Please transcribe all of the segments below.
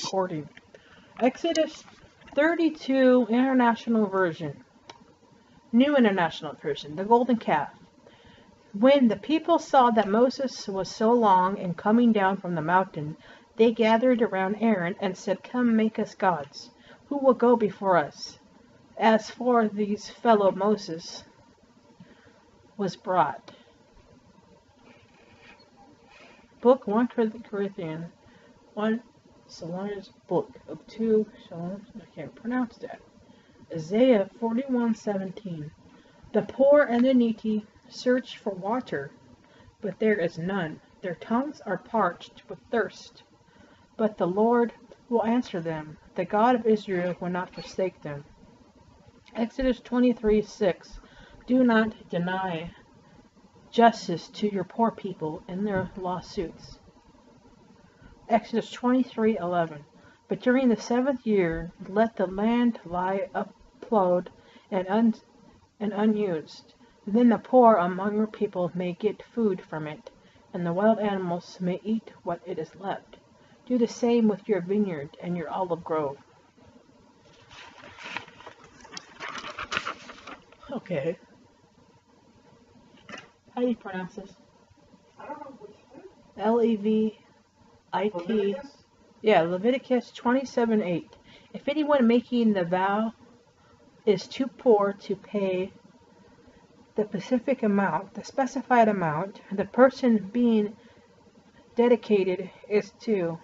recording. Exodus 32 International Version. New International Version. The Golden Calf. When the people saw that Moses was so long in coming down from the mountain, they gathered around Aaron and said, "Come, make us gods, who will go before us." As for these fellow Moses was brought. Book 1 Corinthians 1 Salonians book of 2 Salonians, I can't pronounce that. Isaiah 41:17. The poor and the needy search for water, but there is none. Their tongues are parched with thirst. But the Lord will answer them. The God of Israel will not forsake them. Exodus 23:6. Do not deny justice to your poor people in their lawsuits. Exodus 23:11. But during the 7th year, let the land lie unplowed and unused. Then the poor among your people may get food from it, and the wild animals may eat what it is left. Do the same with your vineyard and your olive grove. Okay. How do you pronounce this? I don't know which one. Levit. Leviticus? Yeah, Leviticus 27:8. If anyone making the vow is too poor to pay the specified amount, the person being dedicated is to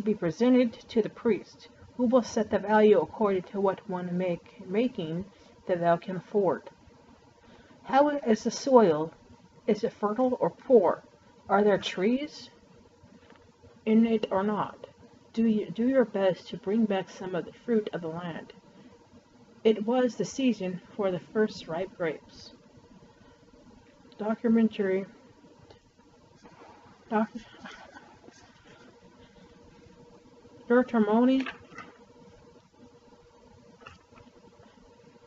be presented to the priest, who will set the value according to what one making the vow can afford. How is the soil? Is it fertile or poor? Are there trees in it or not? Do your best to bring back some of the fruit of the land. It was the season for the first ripe grapes. Documentary.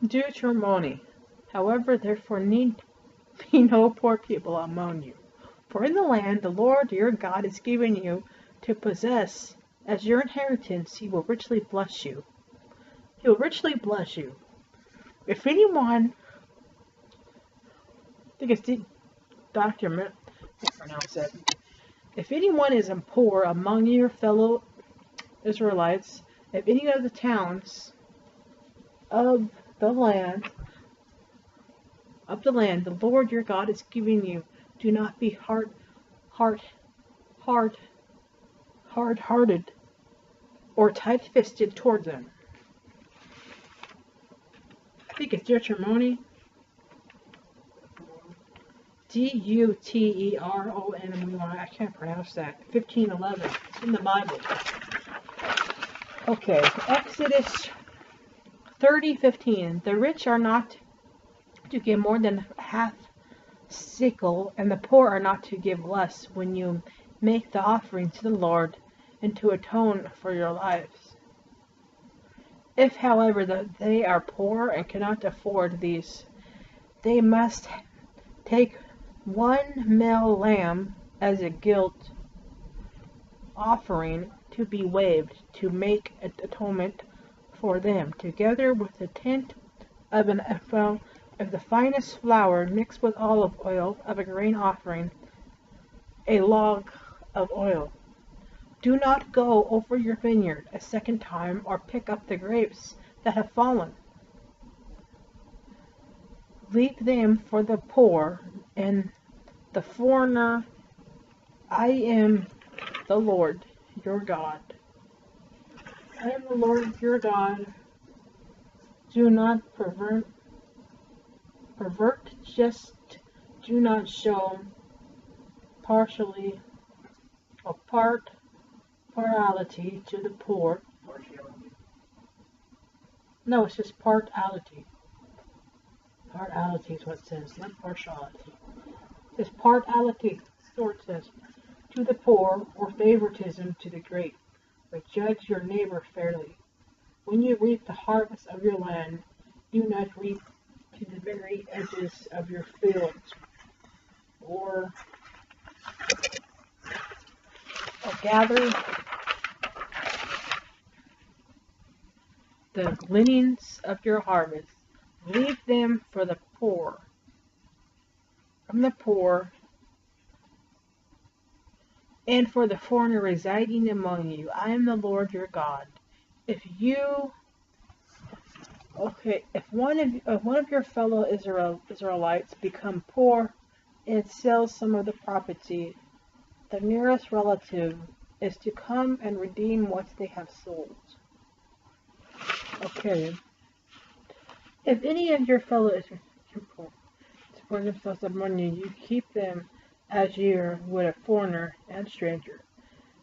Deuteronomy. However, therefore need be no poor people among you. For in the land the Lord your God is giving you to possess as your inheritance, he will richly bless you. He will richly bless you. If anyone, I think it's document, I can't pronounce that. If anyone is poor among your fellow Israelites, if any of the towns of the land, the Lord your God is giving you, do not be hard-hearted or tight-fisted toward them. I think it's Deuteronomy. Deuteron. I can't pronounce that. 15:11. It's in the Bible. Okay, Exodus 30:15. The rich are not to give more than half sickle, and the poor are not to give less when you make the offering to the Lord and to atone for your lives. If, however, they are poor and cannot afford these, they must take one male lamb as a guilt offering to be waved to make atonement for them, together with a tenth of an ephah of the finest flour mixed with olive oil of a grain offering, a log of oil. Do not go over your vineyard a second time or pick up the grapes that have fallen. Leave them for the poor and the foreigner. I am the Lord your God. I am the Lord your God. Do not pervert, just do not show partiality to the poor. Partiality. No, it's just partiality. Partiality is what it says, not partiality. It's partiality, so it says, to the poor, or favoritism to the great, but judge your neighbor fairly. When you reap the harvest of your land, do not reap to the very edges of your fields, or gather the gleanings of your harvest. Leave them for the poor, from the poor, and for the foreigner residing among you. I am the Lord your God. If one of your fellow Israelites become poor and sells some of the property, the nearest relative is to come and redeem what they have sold. Okay. If any of your fellow Israelites support themselves among you, you keep them as you would a foreigner and stranger,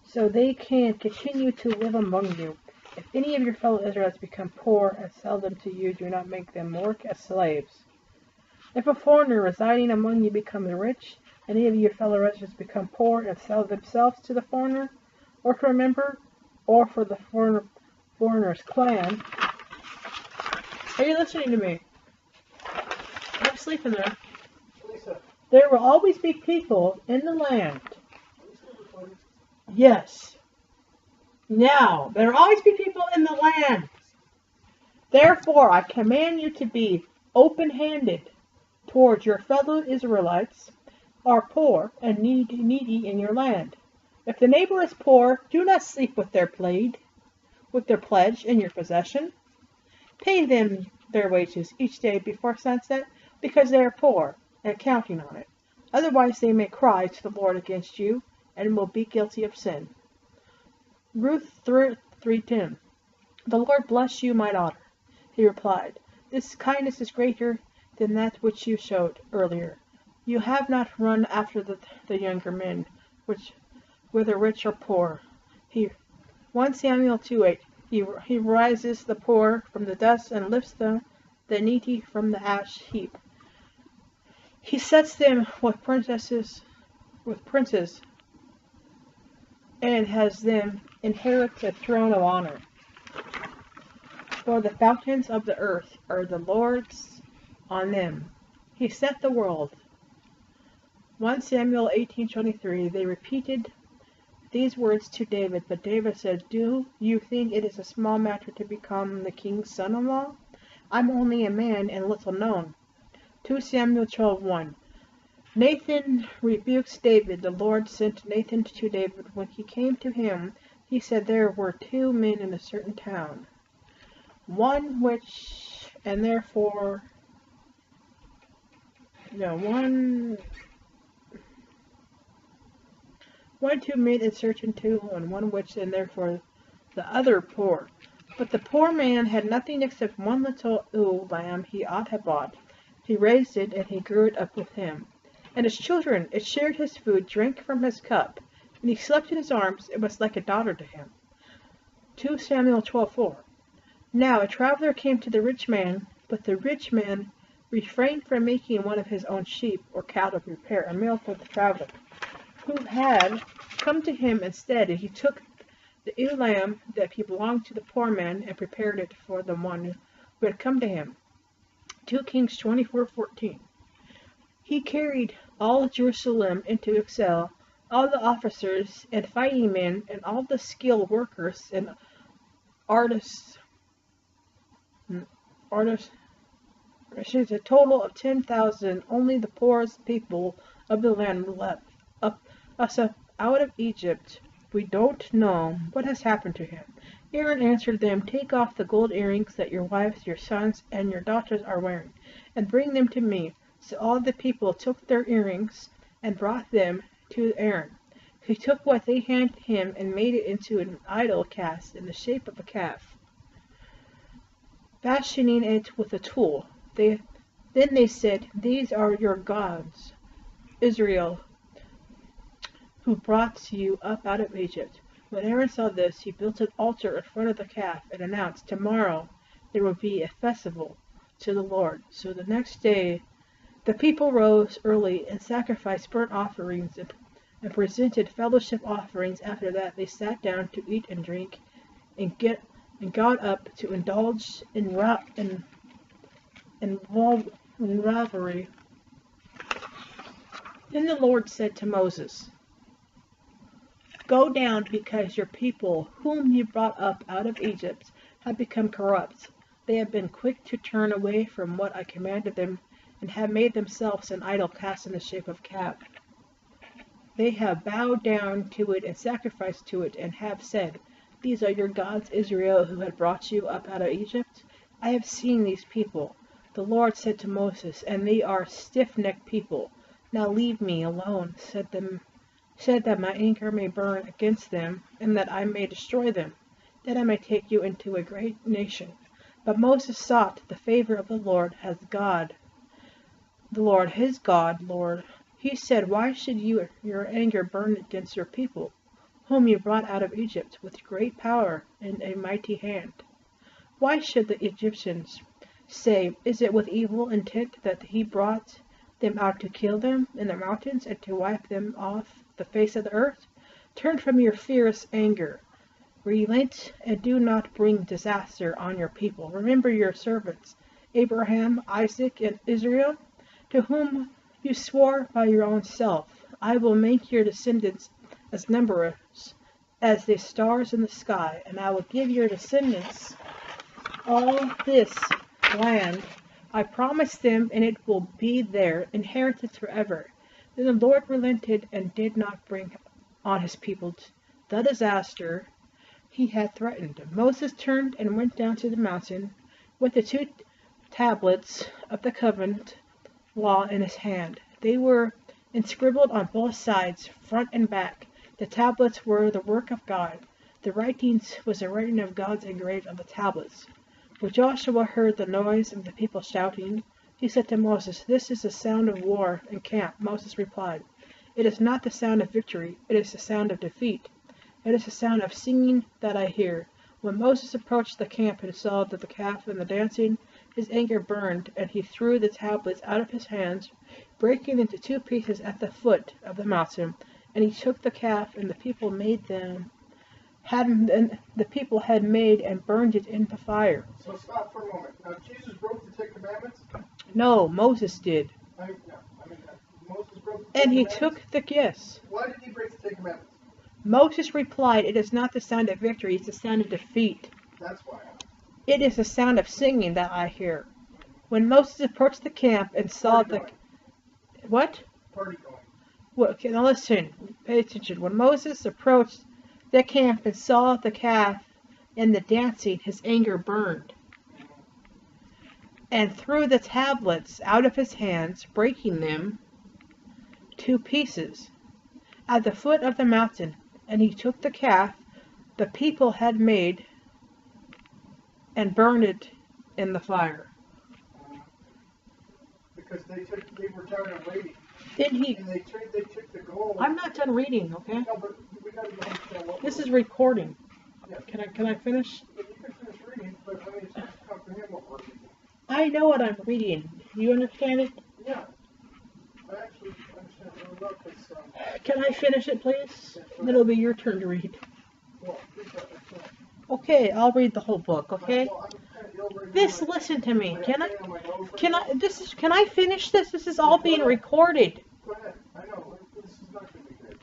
so they can continue to live among you. If any of your fellow Israelites become poor and sell them to you, do not make them work as slaves. If a foreigner residing among you becomes rich, and any of your fellow residents become poor and sell themselves to the foreigner, or to a member, or for the foreigner's clan. Are you listening to me? I'm sleeping there. Lisa, There will always be people in the land. are you still recording? Yes. Now, there will always be people in the land. Therefore, I command you to be open-handed towards your fellow Israelites, are poor and needy in your land. If the neighbor is poor, do not sleep with their pledge in your possession. Pay them their wages each day before sunset, because they are poor and counting on it. Otherwise they may cry to the Lord against you and will be guilty of sin. Ruth 3:10. The Lord bless you, my daughter. He replied, this kindness is greater than that which you showed earlier. You have not run after the younger men, whether rich or poor. 1 Samuel 2:8. He rises the poor from the dust and lifts the needy from the ash heap. He sets them with princes, and has them inherit the throne of honor. For the fountains of the earth are the Lord's, on them He set the world. 1 Samuel 18:23. They repeated these words to David, but David said, do you think it is a small matter to become the king's son-in-law? I'm only a man and little known. 2 Samuel 12:1. Nathan rebukes David. The Lord sent Nathan to David. When he came to him, he said, there were 2 men in a certain town, one two men in certain too, and one rich, and therefore the other poor. But the poor man had nothing except one little ewe lamb he had bought. He raised it, and he grew it up with him. And his children, it shared his food, drank from his cup, and he slept in his arms. It was like a daughter to him. 2 Samuel 12:4. Now a traveler came to the rich man, but the rich man refrained from making one of his own sheep or cattle prepare a meal for the traveler who had come to him instead, and he took the ewe lamb that belonged to the poor man and prepared it for the one who had come to him. 2 Kings 24:14. He carried all Jerusalem into exile, all the officers and fighting men, and all the skilled workers and artists. She's a total of 10,000. Only the poorest people of the land left us up out of Egypt. We don't know what has happened to him. Aaron answered them, take off the gold earrings that your wives, your sons, and your daughters are wearing, and bring them to me. So all the people took their earrings and brought them to Aaron. He took what they handed him and made it into an idol cast in the shape of a calf, fashioning it with a tool. Then they said, these are your gods, Israel, who brought you up out of Egypt. When Aaron saw this, he built an altar in front of the calf and announced, tomorrow there will be a festival to the Lord. So the next day the people rose early and sacrificed burnt offerings and presented fellowship offerings. After that they sat down to eat and drink and got up to indulge in revelry. Then the Lord said to Moses, go down, because your people, whom you brought up out of Egypt, have become corrupt. They have been quick to turn away from what I commanded them, and have made themselves an idol cast in the shape of calf. They have bowed down to it and sacrificed to it, and have said, These are your gods, Israel, who had brought you up out of Egypt? I have seen these people. The Lord said to Moses, and they are stiff-necked people. Now leave me alone, said that my anger may burn against them, and that I may destroy them, that I may take you into a great nation. But Moses sought the favor of the Lord his God, Lord. He said, Why should your anger burn against your people, whom you brought out of Egypt with great power and a mighty hand? Why should the Egyptians say, Is it with evil intent that he brought them out to kill them in the mountains and to wipe them off the face of the earth? Turn from your fierce anger. Relent and do not bring disaster on your people. Remember your servants, Abraham, Isaac, and Israel, to whom you swore by your own self, I will make your descendants as numerous as the stars in the sky, and I will give your descendants all this land. I promised them, and it will be their inheritance forever. Then the Lord relented and did not bring on his people the disaster he had threatened. Moses turned and went down to the mountain with the 2 tablets of the covenant law in his hand. They were inscribed on both sides, front and back. The tablets were the work of God. The writings was the writing of God's engraved on the tablets. When Joshua heard the noise of the people shouting, he said to Moses, This is the sound of war and camp. Moses replied, It is not the sound of victory, it is the sound of defeat. It is the sound of singing that I hear. When Moses approached the camp and saw that the calf and the dancing, his anger burned, and he threw the tablets out of his hands, breaking into 2 pieces at the foot of the mountain. And he took the calf, and the people had made and burned it in the fire. So stop for a moment. Now, Jesus broke the 10 Commandments? No, Moses did. Moses broke the 10 And he Commandments? took the yes. Why did he break the 10 Commandments? Moses replied, It is not the sound of victory, it's the sound of defeat. That's why. It is the sound of singing that I hear. When Moses approached the camp and saw Party the... going. What? Party going. Well, okay, now listen. Pay attention. When Moses approached the camp and saw the calf and the dancing, his anger burned, and threw the tablets out of his hands, breaking them 2 pieces at the foot of the mountain. And he took the calf the people had made and burned it in the fire. Because they were tired of waiting. Then he... And they took the gold. I'm not done reading, okay? No, but we got to understand what. This is recording. Yeah. Can I finish? But you can finish reading, but I mean, it's just to comprehend what we're reading. I know what I'm reading. You understand it? Yeah. I actually understand it really well because, Can I finish it, please? Then it'll be your turn to read. well, read that myself. Okay, I'll read the whole book, okay? Well, I'm kind of ill right This, now. listen to me. I Can have I, pain on my nose right can now. can I finish this? This is all being recorded. Go ahead. I know. This is not going to be good.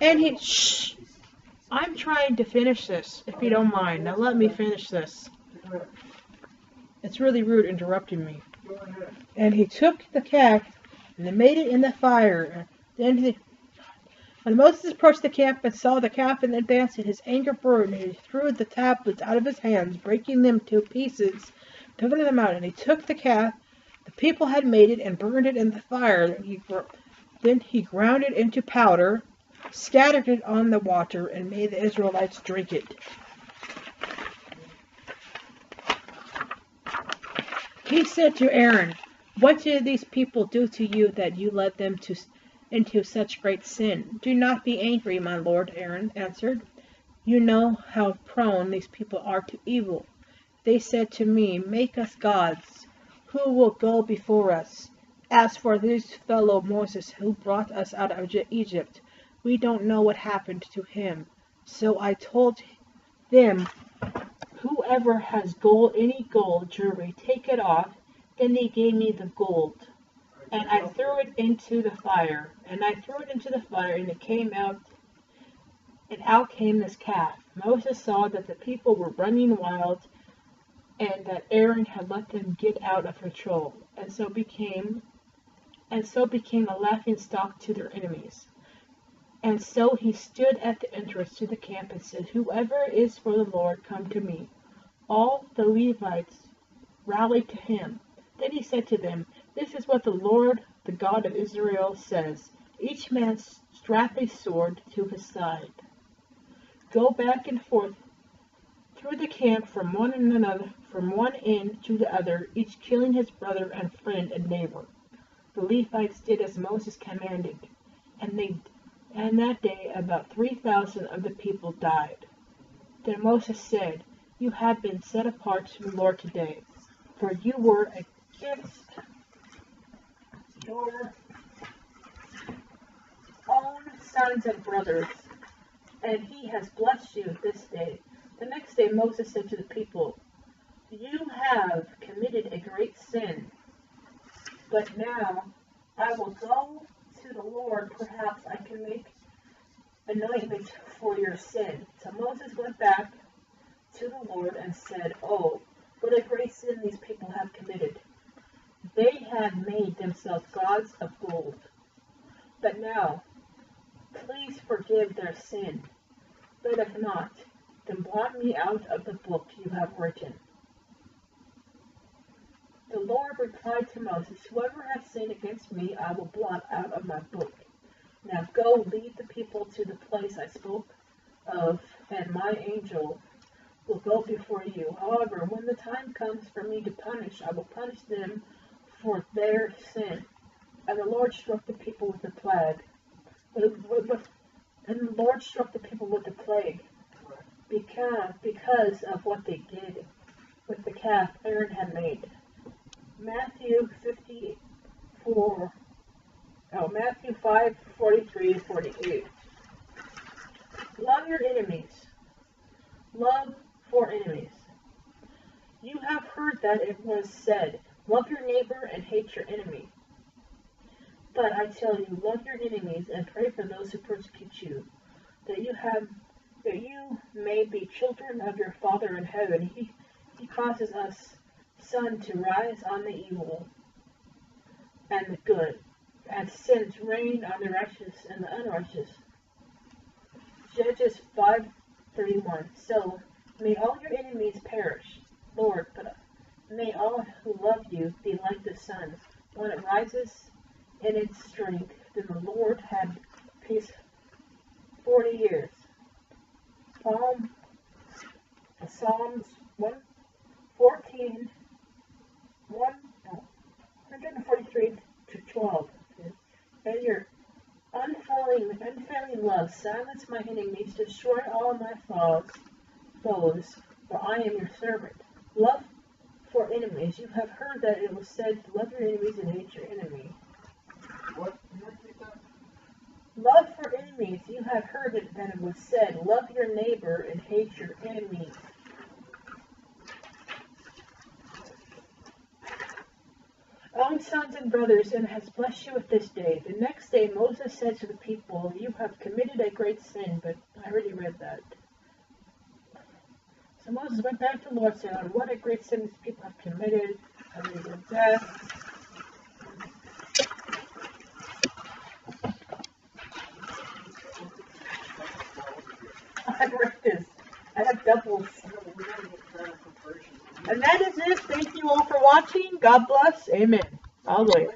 And shh. I'm trying to finish this, if you don't mind. Now let me finish this. Go ahead. It's really rude interrupting me. Go ahead. And he took the calf and they made it in the fire. When Moses approached the camp and saw the calf and the dancing, his anger burned, and he threw the tablets out of his hands, breaking them to pieces, took them out. And he took the calf the people had made it and burned it in the fire. Then he ground it into powder, scattered it on the water, and made the Israelites drink it. He said to Aaron, What did these people do to you that you led them into such great sin? Do not be angry, my lord, Aaron answered. You know how prone these people are to evil. They said to me, Make us gods, who will go before us. As for this fellow Moses who brought us out of Egypt, we don't know what happened to him. So I told them, Whoever has any gold jewelry, take it off. Then they gave me the gold, and I threw it into the fire. And it came out, and out came this calf. Moses saw that the people were running wild and that Aaron had let them get out of control, and so became a laughing stock to their enemies. And so he stood at the entrance to the camp and said, "Whoever is for the Lord, come to me." All the Levites rallied to him. Then he said to them, "This is what the Lord, the God of Israel, says. Each man strap a sword to his side. Go back and forth through the camp from one end to the other, each killing his brother and friend and neighbor." The Levites did as Moses commanded, and that day about 3,000 of the people died. Then Moses said, "You have been set apart to the Lord today, for you were against your own sons and brothers, and he has blessed you this day." The next day Moses said to the people, "You have committed a great sin, but now I will go to the Lord. Perhaps I can make anointment for your sin." So Moses went back to the Lord and said, "Oh, what a great sin these people have committed. They have made themselves gods of gold. But now, please forgive their sin. But if not, then blot me out of the book you have written." The Lord replied to Moses, "Whoever has sinned against me, I will blot out of my book. Now go, lead the people to the place I spoke of, and my angel will go before you. However, when the time comes for me to punish, I will punish them for their sin." And the Lord struck the people with the plague. Because of what they did with the calf Aaron had made. Matthew 5:43-48. Love your enemies. Love for enemies. You have heard that it was said, "Love your neighbor and hate your enemy." But I tell you, love your enemies and pray for those who persecute you, that you may be children of your Father in heaven. He causes us sun to rise on the evil and the good, and sends rain on the righteous and the unrighteous. Judges 5:31. So may all your enemies perish, Lord, but may all who love you be like the sun. When it rises in its strength, then the Lord had peace 40 years. Psalms 143-12. And your unfailing love silence my enemies, destroy all my foes, for I am your servant. Love for enemies. You have heard that it was said, "Love your enemies and hate your enemy." What? Can you repeat that? Love for enemies. You have heard that it was said, "Love your neighbor and hate your enemy." Own sons and brothers, and has blessed you with this day. The next day Moses said to the people, "You have committed a great sin," but I already read that. So Moses went back to the Lord, saying, "What a great sin these people have committed." I already read that. I read this. I have doubles. And that is it. Thank you all for watching. God bless. Amen. Hallelujah.